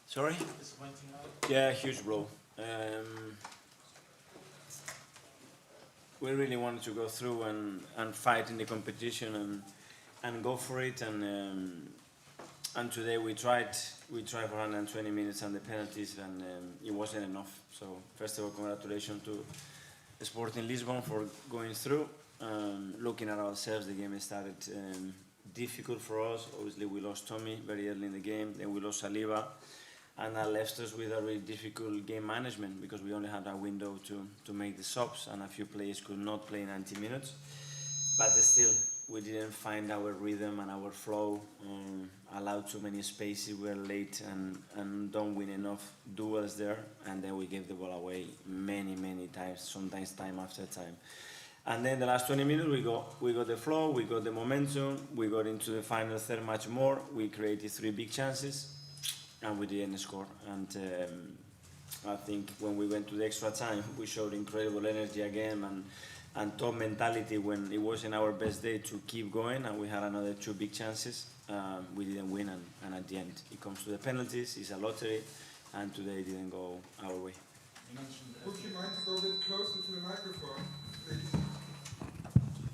Sorry? Disappointing, Yeah, huge blow. We really wanted to go through and fight in the competition and go for it. And today we tried for 120 minutes and the penalties, and it wasn't enough. So first of all, congratulations to Sporting Lisbon for going through. Looking at ourselves, the game started difficult for us. Obviously, we lost Tommy very early in the game. Then we lost Saliba. And that left us with a really difficult game management because we only had a window to make the subs, and a few players could not play 90 minutes. But still, we didn't find our rhythm and our flow, allowed too many spaces, we were late and don't win enough duels there, and then we gave the ball away many times, sometimes time after time. And then the last 20 minutes we got the flow, we got the momentum, we got into the final third much more, we created 3 big chances, and we didn't score. And I think when we went to the extra time, we showed incredible energy again and top mentality when it wasn't our best day to keep going, and we had another 2 big chances. We didn't win, and at the end it comes to the penalties. It's a lottery, and today it didn't go our way. Would you mind to go a bit closer to the microphone, please?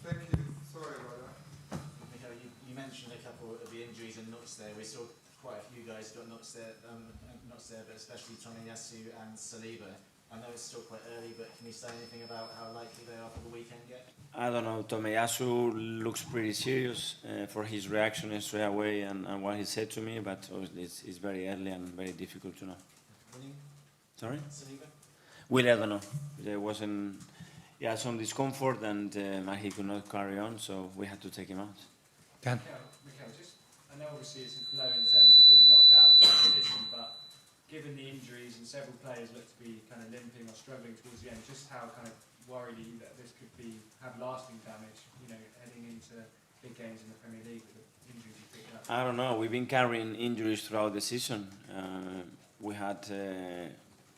Thank you. Sorry about that. Mikel, you mentioned a couple of the injuries and knocks there. We saw quite a few guys got knocks there, but especially Tomiyasu and Saliba. I know it's still quite early, but can you say anything about how likely they are for the weekend yet? I don't know. Tomiyasu looks pretty serious for his reaction straight away and what he said to me, but obviously it's very early and very difficult to know. Winning? Sorry? Saliba? Well, I don't know. There wasn't. He had some discomfort and he could not carry on, so we had to take him out. Mikel, I know obviously it's a blow in terms of being knocked out of the competition, but given the injuries and several players look to be kind of limping or struggling towards the end, just how kind of worried are you that this could have lasting damage, heading into big games in the Premier League with the injuries you picked up? I don't know. We've been carrying injuries throughout the season. We had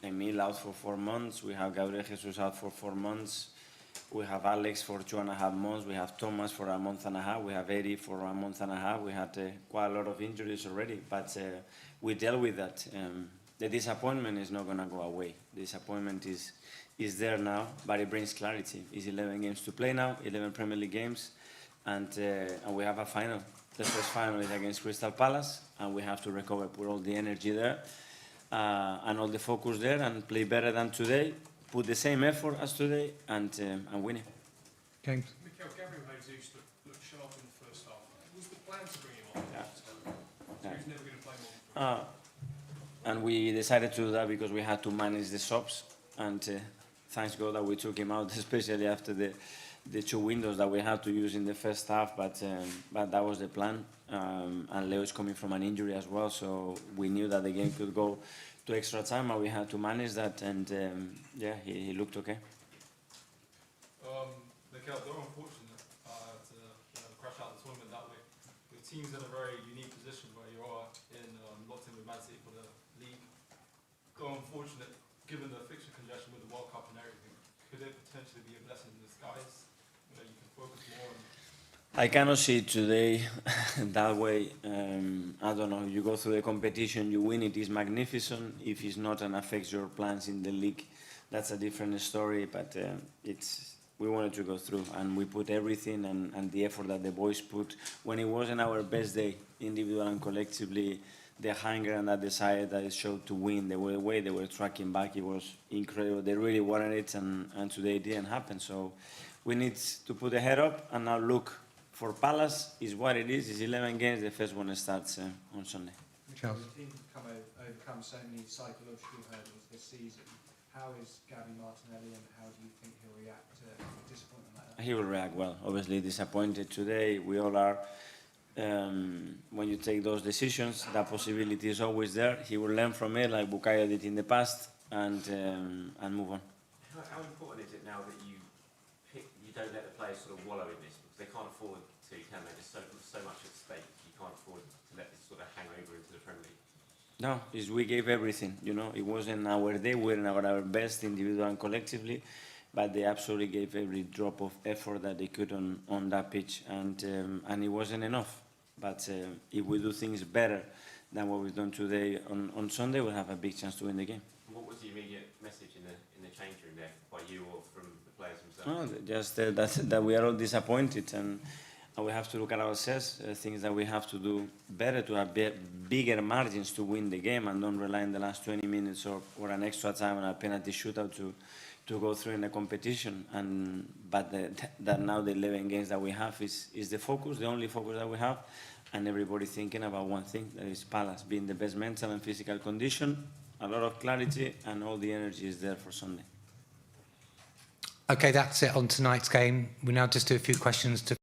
Emil out for 4 months. We have Gabriel Jesus out for 4 months. We have Alex for 2.5 months. We have Thomas for a month and a half. We have Eddie for a month and a half. We had quite a lot of injuries already, but we dealt with that. The disappointment is not going to go away. The disappointment is there now, but it brings clarity. It's 11 games to play now, 11 Premier League games, and we have a final. The first final is against Crystal Palace, and we have to recover, put all the energy there and all the focus there, and play better than today. Put the same effort as today and win it. James. Mikel, Gabriel Jesus looked sharp in the first half. Was the plan to bring him on? Yeah. So he was never going to play more. And we decided to do that because we had to manage the subs, and thanks God that we took him out, especially after the 2 windows that we had to use in the first half, but that was the plan. And Leo is coming from an injury as well, so we knew that the game could go to extra time, and we had to manage that, and he looked okay. Mikel, they're unfortunate to crash out the tournament that way. The team's in a very unique position where you are locked in with Man City for the league. Though unfortunate, given the fixture congestion with the World Cup and everything, could it potentially be a blessing in disguise? You can focus more on. I cannot see it today that way. I don't know. You go through the competition, you win, it is magnificent. If it's not and affects your plans in the league, that's a different story. But we wanted to go through, and we put everything and the effort that the boys put. When it wasn't our best day, individual and collectively, the hunger and that desire that it showed to win, the way they were tracking back, it was incredible. They really wanted it, and today it didn't happen. So we need to put the head up and now look. For Palace, is what it is. It's 11 games. The first one starts on Sunday. Mikel. The team have overcome so many psychological hurdles this season. How is Gabby Martinelli, and how do you think he'll react to disappointment like that? He will react well. Obviously disappointed today. We all are. When you take those decisions, that possibility is always there. He will learn from it, like Bukayo did in the past, and move on. How important is it now that you don't let the players sort of wallow in this? They can't afford to, can they? There's so much at stake. You can't afford to let this sort of hang over into the Premier League. No, we gave everything. It wasn't our day. We weren't our best, individual and collectively, but they absolutely gave every drop of effort that they could on that pitch, and it wasn't enough. But if we do things better than what we've done today on Sunday, we'll have a big chance to win the game. What was the immediate message in the change room there by you or from the players themselves? No, just that we are all disappointed, and we have to look at ourselves, things that we have to do better to have bigger margins to win the game, and don't rely on the last 20 minutes or an extra time on a penalty shootout to go through in the competition. But that now the 11 games that we have is the focus, the only focus that we have, and everybody thinking about one thing, that is Palace being the best mental and physical condition, a lot of clarity, and all the energy is there for Sunday. Okay, that's it on tonight's game. We now just do a few questions to